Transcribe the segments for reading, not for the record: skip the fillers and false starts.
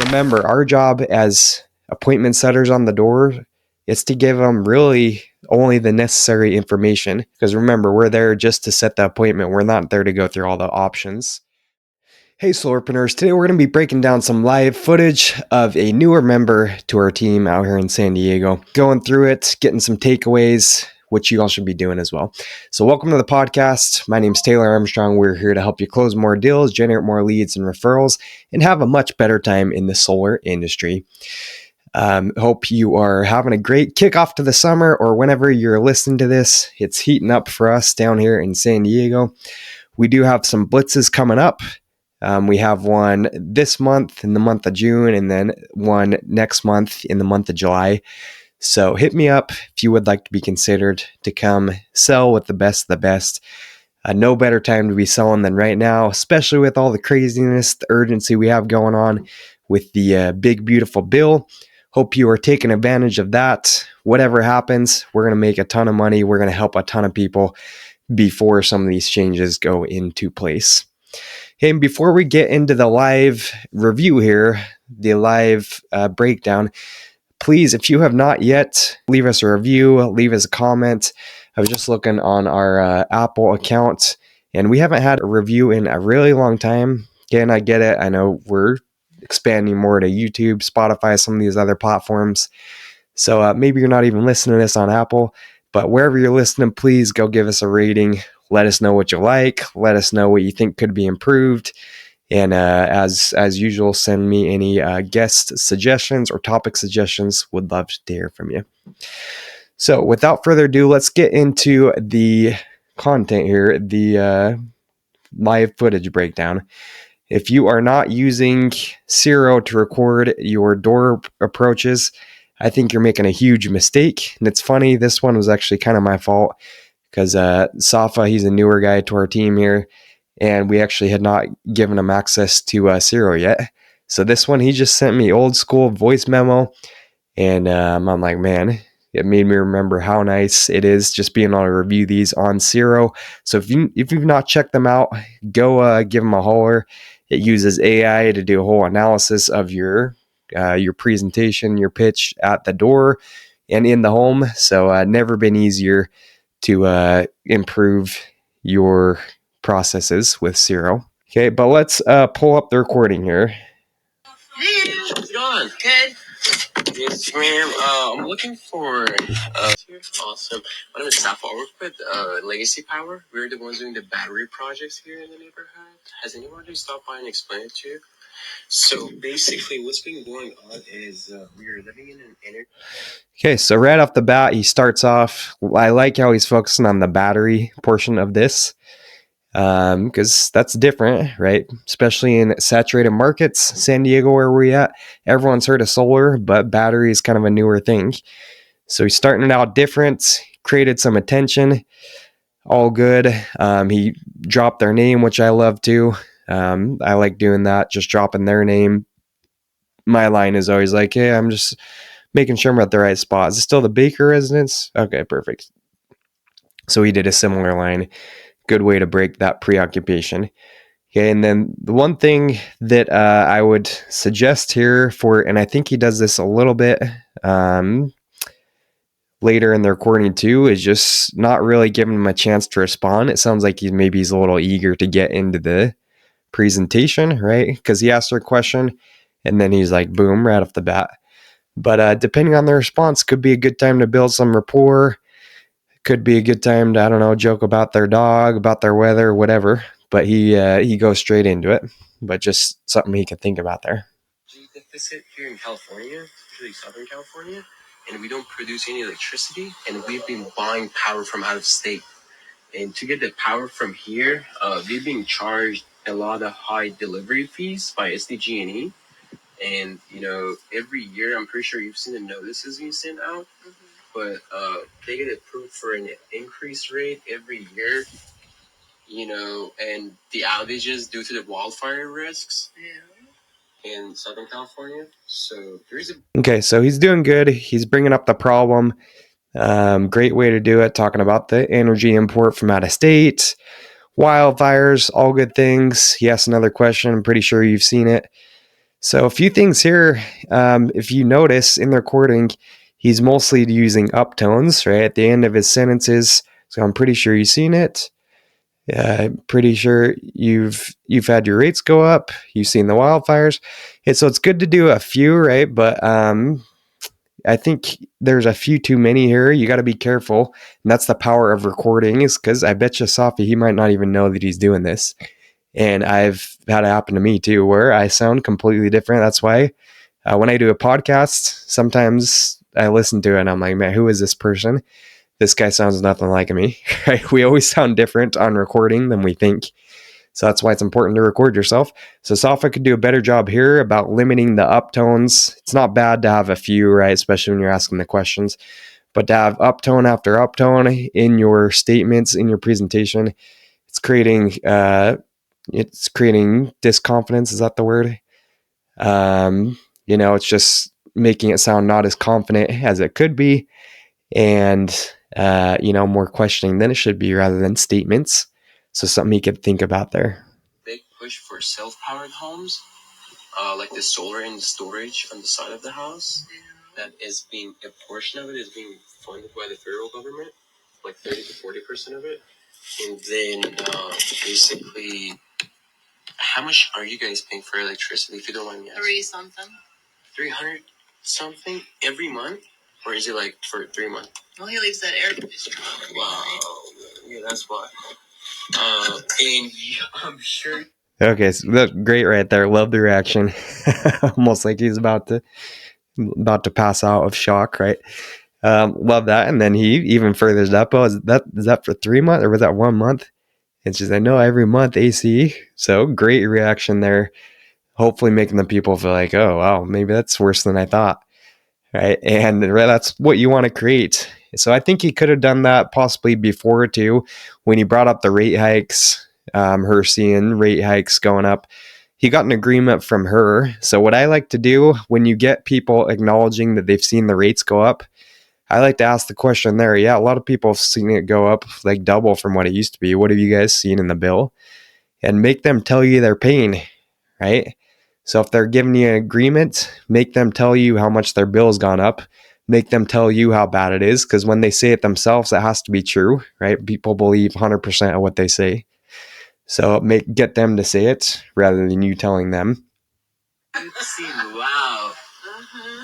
remember, our job as appointment setters on the door is to give them really only the necessary information. Because remember, we're there just to set the appointment. We're not there to go through all the options. Hey, Slurpreneurs. Today we're going to be breaking down some live footage of a newer member to our team out here in San Diego. Going through it, getting some takeaways, which you all should be doing as well. So welcome to the podcast. My name is Taylor Armstrong. We're here to help you close more deals, generate more leads and referrals, and have a much better time in the solar industry. Hope you are having a great kickoff to the summer, or whenever you're listening to this. It's heating up for us down here in San Diego. We do have some blitzes coming up. We have one this month in the month of June, and then one next month in the month of July. So hit me up if you would like to be considered to come sell with the best of the best. No better time to be selling than right now, especially with all the craziness, the urgency we have going on with the big, beautiful bill. Hope you are taking advantage of that. Whatever happens, we're going to make a ton of money. We're going to help a ton of people before some of these changes go into place. Hey, and before we get into the live review here, the live breakdown, please, if you have not yet, leave us a review, leave us a comment. I was just looking on our Apple account, and we haven't had a review in a really long time. Again, I get it. I know we're expanding more to YouTube, Spotify, some of these other platforms. So maybe you're not even listening to this on Apple, but wherever you're listening, please go give us a rating. Let us know what you like. Let us know what you think could be improved. And as usual, send me any guest suggestions or topic suggestions. Would love to hear from you. So without further ado, let's get into the content here, the live footage breakdown. If you are not using Zero to record your door approaches, I think you're making a huge mistake. And it's funny, this one was actually kind of my fault. Because Safa, he's a newer guy to our team here, and we actually had not given him access to Zero yet. So this one, he just sent me old school voice memo, and I'm like, man, it made me remember how nice it is just being able to review these on Zero. So if you've not checked them out, go give them a holler. It uses AI to do a whole analysis of your presentation, your pitch at the door and in the home. So never been easier to improve your processes with Zero. Okay, but let's pull up the recording here. Hey, how's it going? Good. Yes, ma'am. I'm looking for here. Awesome. My name is Safa. I work with Legacy Power. We're the ones doing the battery projects here in the neighborhood. Has anyone just stopped by and explained it to you? So basically, what's been going on is we are living in an energy. Okay, so right off the bat, he starts off. I like how he's focusing on the battery portion of this, because that's different, right? Especially in saturated markets, San Diego, where we're at. Everyone's heard of solar, but battery is kind of a newer thing. So he's starting it out different, created some attention, all good. He dropped their name, which I love too. I like doing that, just dropping their name. My line is always like, hey, I'm just making sure I'm at the right spot. Is it still the Baker residence? Okay, perfect. So he did a similar line. Good way to break that preoccupation. Okay, and then the one thing that I would suggest here and I think he does this a little bit later in the recording too, is just not really giving him a chance to respond. It sounds like he's a little eager to get into the presentation, right? Because he asked her a question, and then he's like, boom, right off the bat. But depending on the response, could be a good time to build some rapport. Could be a good time to, I don't know, joke about their dog, about their weather, whatever. But he goes straight into it. But just something he could think about there. Deficit here in California, usually Southern California, and we don't produce any electricity, and we've been buying power from out of state. And to get the power from here, we've been charged a lot of high delivery fees by SDG&E. And, every year, I'm pretty sure you've seen the notices we send out, but they get approved for an increased rate every year, and the outages due to the wildfire risks in Southern California. So Okay, so he's doing good. He's bringing up the problem. Great way to do it, talking about the energy import from out of state, wildfires, all good things. He asked another question. I'm pretty sure you've seen it. So a few things here. If you notice in the recording, he's mostly using uptones right at the end of his sentences. So I'm pretty sure you've seen it. I'm pretty sure you've had your rates go up. You've seen the wildfires. And so it's good to do a few, right? But I think there's a few too many here. You got to be careful. And that's the power of recording, is because I bet you Safi, he might not even know that he's doing this. And I've had it happen to me too, where I sound completely different. That's why when I do a podcast, sometimes I listen to it and I'm like, man, who is this person? This guy sounds nothing like me. Right? We always sound different on recording than we think. So that's why it's important to record yourself. So Safa could do a better job here about limiting the uptones. It's not bad to have a few, right? Especially when you're asking the questions. But to have uptone after uptone in your statements, in your presentation, it's creating disconfidence. Is that the word? It's just making it sound not as confident as it could be, and more questioning than it should be rather than statements. So something you could think about there. Big push for self-powered homes, like the solar and storage on the side of the house. That is being, a portion of it is being funded by the federal government, like 30 to 40% of it. And then basically, how much are you guys paying for electricity, if you don't mind me asking? 3 something. 300 something every month? Or is it like for 3 months? Well, he leaves that air conditioner on. Wow. Yeah, that's why. And I'm sure. Okay, so that's great right there. Love the reaction. Almost like he's about to pass out of shock, right? Love that. And then he even furthers up. Oh, is that for 3 months or was that 1 month? It's just, I know every month AC. So great reaction there. Hopefully making the people feel like, oh, wow, maybe that's worse than I thought. Right. And that's what you want to create. So I think he could have done that possibly before too, when he brought up the rate hikes, her seeing rate hikes going up. He got an agreement from her. So what I like to do when you get people acknowledging that they've seen the rates go up, I like to ask the question there. Yeah, a lot of people have seen it go up like double from what it used to be. What have you guys seen in the bill? And make them tell you they're paying, right? So if they're giving you an agreement, make them tell you how much their bill's gone up. Make them tell you how bad it is, because when they say it themselves, it has to be true, right? People believe 100% of what they say. So get them to say it rather than you telling them. Wow.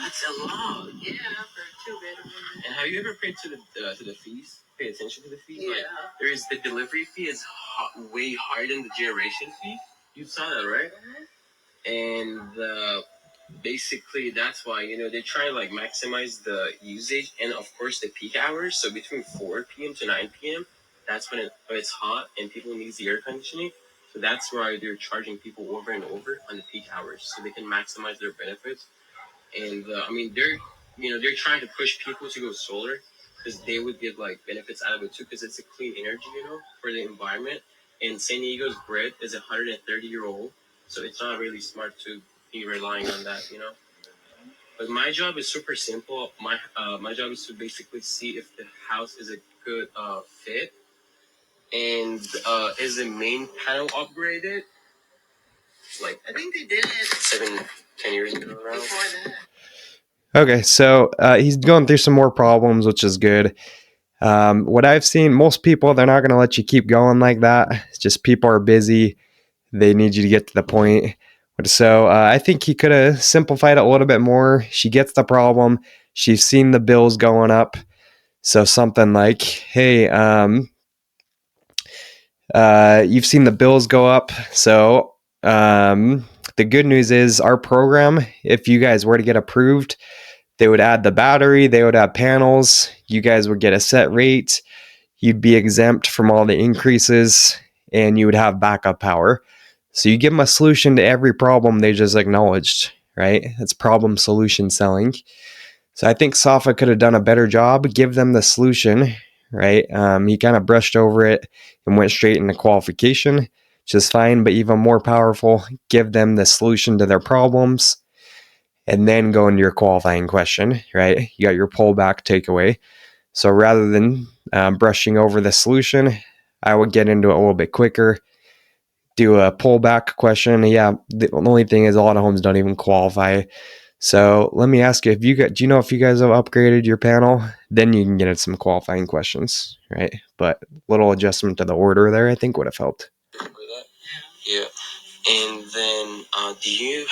That's a lot. Yeah, for 2 bedroom. And have you ever paid to the fees? Pay attention to the fees? Yeah. Like, there is the delivery fee is way higher than the generation fee. You saw that, right? And basically that's why they try to like maximize the usage and of course the peak hours. So between 4 p.m. to 9 p.m. that's when it's hot and people need the air conditioning. So that's why they're charging people over and over on the peak hours so they can maximize their benefits. And they're trying to push people to go solar because they would get like benefits out of it too, because it's a clean energy, for the environment. And San Diego's grid is 130-year-old, so it's not really smart to be relying on that. But my job is super simple. My job is to basically see if the house is a good fit, and is the main panel upgraded? Like I think they did it 7-10 years ago. Around. Before that. Okay, so he's going through some more problems, which is good. What I've seen, most people, they're not going to let you keep going like that. It's just people are busy. They need you to get to the point. So I think he could have simplified it a little bit more. She gets the problem. She's seen the bills going up. So something like, hey, you've seen the bills go up. So the good news is our program, if you guys were to get approved, they would add the battery, they would have panels, you guys would get a set rate, you'd be exempt from all the increases, and you would have backup power. So you give them a solution to every problem they just acknowledged, right? It's problem solution selling. So I think Safa could have done a better job, give them the solution, right? He kind of brushed over it and went straight into qualification, which is fine, but even more powerful, give them the solution to their problems and then go into your qualifying question, right? You got your pullback takeaway. So rather than brushing over the solution, I would get into it a little bit quicker, do a pullback question. Yeah, the only thing is a lot of homes don't even qualify. So let me ask you, do you know if you guys have upgraded your panel? Then you can get into some qualifying questions, right? But little adjustment to the order there, I think would have helped. Yeah. And then, do you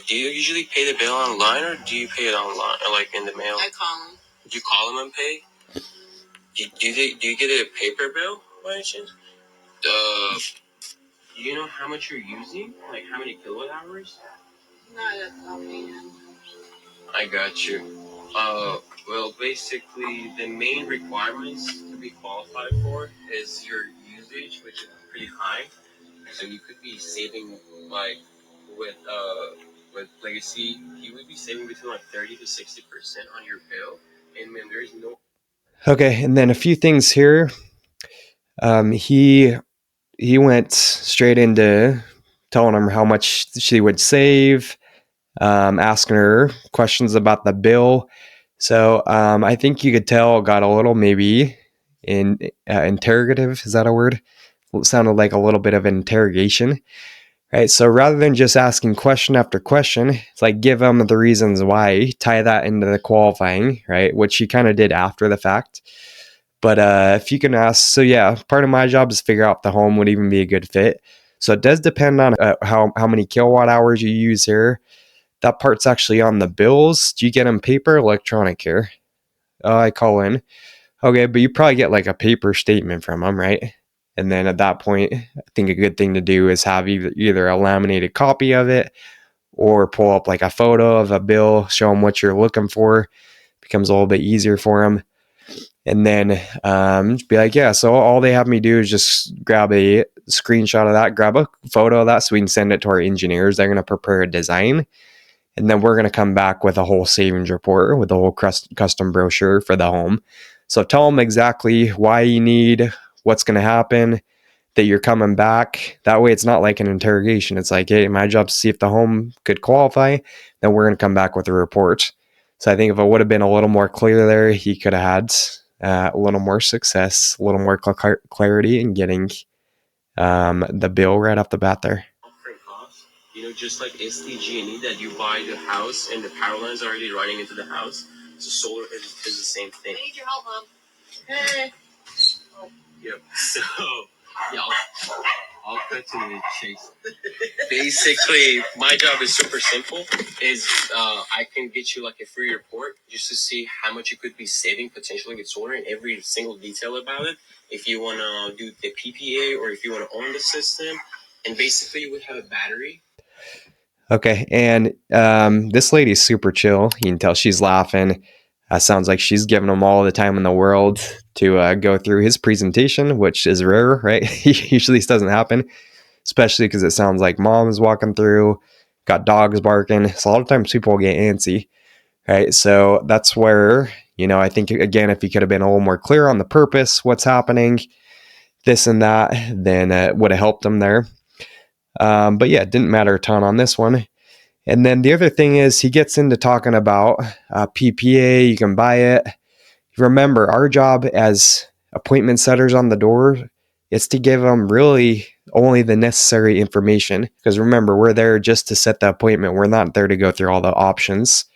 usually pay the bill online or do you pay it online or like in the mail? I call them. You call them and pay? Do you get a paper bill by any chance? Do you know how much you're using? Like how many kilowatt hours? Not at offhand. I got you. Well, basically, the main requirements to be qualified for is your usage, which is pretty high. So you could be saving like with legacy, you would be saving between like 30 to 60% on your bill, and then there's no. Okay, and then a few things here. He went straight into telling him how much she would save, asking her questions about the bill. So I think you could tell got a little maybe interrogative. Is that a word? It sounded like a little bit of an interrogation. Right. So rather than just asking question after question, it's like give them the reasons why, tie that into the qualifying, right? Which she kind of did after the fact. But if you can ask, so yeah, part of my job is figure out if the home would even be a good fit. So it does depend on how many kilowatt hours you use here. That part's actually on the bills. Do you get them paper or electronic here? Oh, I call in. Okay, but you probably get like a paper statement from them, right? And then at that point, I think a good thing to do is have either a laminated copy of it or pull up like a photo of a bill, show them what you're looking for. Becomes a little bit easier for them. And then be like, yeah, so all they have me do is just grab a screenshot of that, grab a photo of that so we can send it to our engineers. They're going to prepare a design. And then we're going to come back with a whole savings report with a whole custom brochure for the home. So tell them exactly why you need, what's going to happen, that you're coming back. That way it's not like an interrogation. It's like, hey, my job is to see if the home could qualify. Then we're going to come back with a report. So I think if it would have been a little more clear there, he could have had a little more success, a little more clarity in getting the bill right off the bat there. Just like SDG&E that you buy the house and the power lines are already running into the house. So solar is the same thing. I need your help, Mom. Hey. Yep. So, yeah, I'll cut to the chase. Basically, my job is super simple. I can get you like a free report just to see how much you could be saving potentially with solar and every single detail about it. If you want to do the PPA or if you want to own the system, and basically you would have a battery. Okay, and this lady's super chill. You can tell she's laughing. Sounds like she's giving him all the time in the world to go through his presentation, which is rare, right? Usually this doesn't happen, especially because it sounds like mom's walking through, got dogs barking. So a lot of times people get antsy, right? So that's where, I think, again, if he could have been a little more clear on the purpose, what's happening, this and that, then it would have helped him there. But yeah, it didn't matter a ton on this one. And then the other thing is he gets into talking about PPA, you can buy it. Remember, our job as appointment setters on the door is to give them really only the necessary information. Because remember, we're there just to set the appointment. We're not there to go through all the options,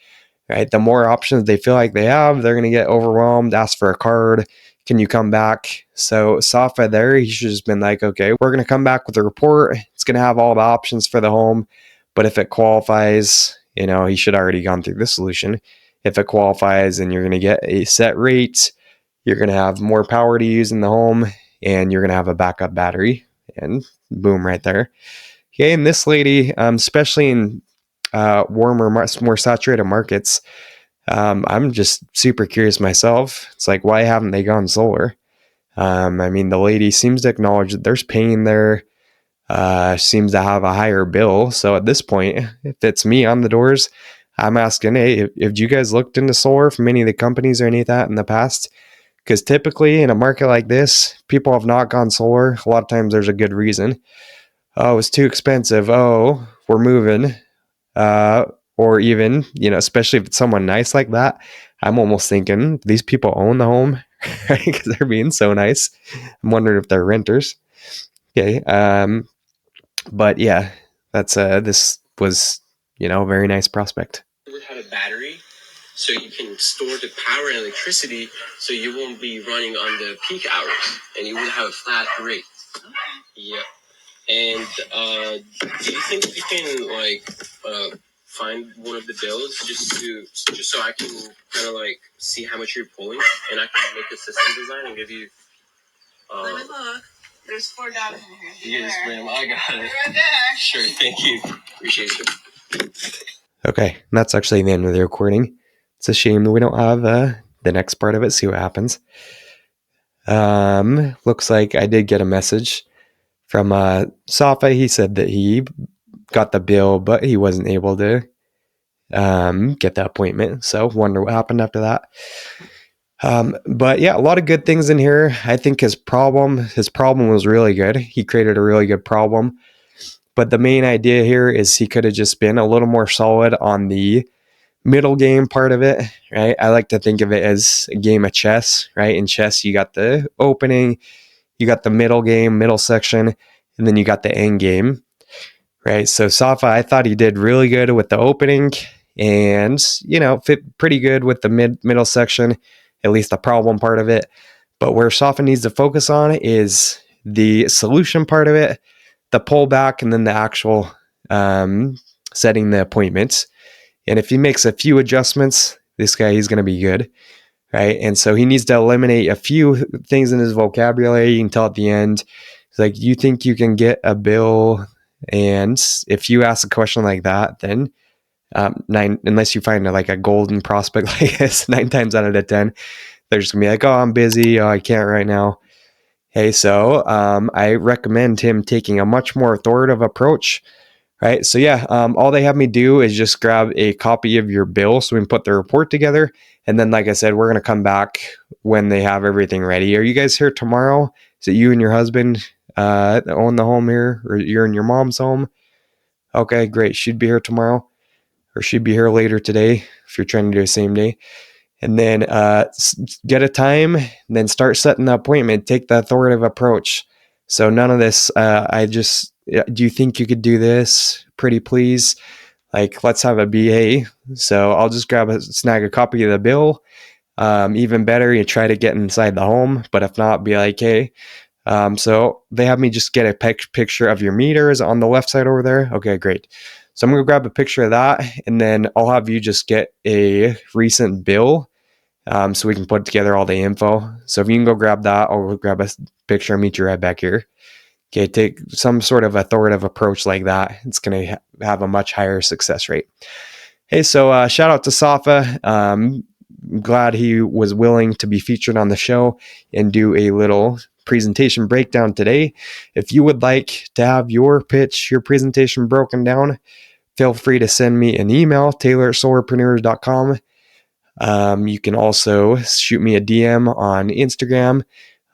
right? The more options they feel like they have, they're going to get overwhelmed, ask for a card. Can you come back? So Safa there, he should have just been like, okay, we're going to come back with a report. It's going to have all the options for the home. But if it qualifies, he should already gone through the solution. If it qualifies, then you're going to get a set rate. You're going to have more power to use in the home, and you're going to have a backup battery. And boom, right there. Okay, and this lady, especially in warmer, more saturated markets, I'm just super curious myself. It's like, why haven't they gone solar? The lady seems to acknowledge that there's pain there. Seems to have a higher bill. So at this point, if it's me on the doors, I'm asking, hey, if you guys looked into solar from any of the companies or any of that in the past? Because typically in a market like this, people have not gone solar. A lot of times there's a good reason. Oh, it's too expensive. Oh, we're moving. Or even, especially if it's someone nice like that, I'm almost thinking these people own the home, right? Because they're being so nice. I'm wondering if they're renters. Okay. But yeah, that's this was, a very nice prospect. Would have a battery so you can store the power and electricity so you won't be running on the peak hours and you would have a flat rate. Yeah. And do you think you can find one of the bills just so I can kind of like see how much you're pulling and I can make a system design and give you let me look. There's $4 in here. Yes, ma'am. I got it. Right there. Sure. Thank you. Appreciate it. Okay, and that's actually the end of the recording. It's a shame that we don't have the next part of it. See what happens. Looks like I did get a message from Safa. He said that he got the bill, but he wasn't able to get the appointment. So wonder what happened after that. But yeah, a lot of good things in here. I think his problem was really good. He created a really good problem. But the main idea here is he could have just been a little more solid on the middle game part of it, right? I like to think of it as a game of chess, right? In chess, you got the opening, you got the middle game, middle section, and then you got the end game, right? So Safa, I thought he did really good with the opening and, fit pretty good with the middle section, at least the problem part of it. But where Safa needs to focus on is the solution part of it, the pullback, and then the actual setting the appointments. And if he makes a few adjustments, this guy, he's going to be good, right? And so he needs to eliminate a few things in his vocabulary until at the end. It's like, you think you can get a bill? And if you ask a question like that, then unless you find like a golden prospect like this, 9 times out of 10, they're just gonna be like, oh, I'm busy. Oh, I can't right now. Hey, so I recommend him taking a much more authoritative approach. Right. So yeah, all they have me do is just grab a copy of your bill so we can put the report together. And then, like I said, we're going to come back when they have everything ready. Are you guys here tomorrow? Is it you and your husband own the home here, or you're in your mom's home? Okay, great. She'd be here tomorrow, or she'd be here later today if you're trying to do the same day. And then get a time, and then start setting the appointment. Take the authoritative approach. So none of this, do you think you could do this? Pretty please. Like, let's have a BA. So I'll just snag a copy of the bill. Even better, you try to get inside the home, but if not, be like, hey. So they have me just get a picture of your meters on the left side over there. Okay, great. So I'm going to grab a picture of that, and then I'll have you just get a recent bill so we can put together all the info. So if you can go grab that, I'll grab a picture and meet you right back here. Okay, take some sort of authoritative approach like that. It's going to have a much higher success rate. Hey, so shout out to Safa. Glad he was willing to be featured on the show and do a little presentation breakdown today. If you would like to have your pitch, your presentation broken down, feel free to send me an email, taylor@solarpreneurs.com. You can also shoot me a DM on Instagram.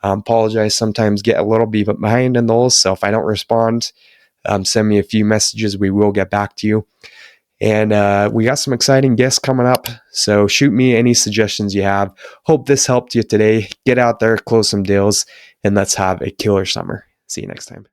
Apologize, sometimes get a little bit behind in those. So if I don't respond, send me a few messages. We will get back to you. And we got some exciting guests coming up. So shoot me any suggestions you have. Hope this helped you today. Get out there, close some deals, and let's have a killer summer. See you next time.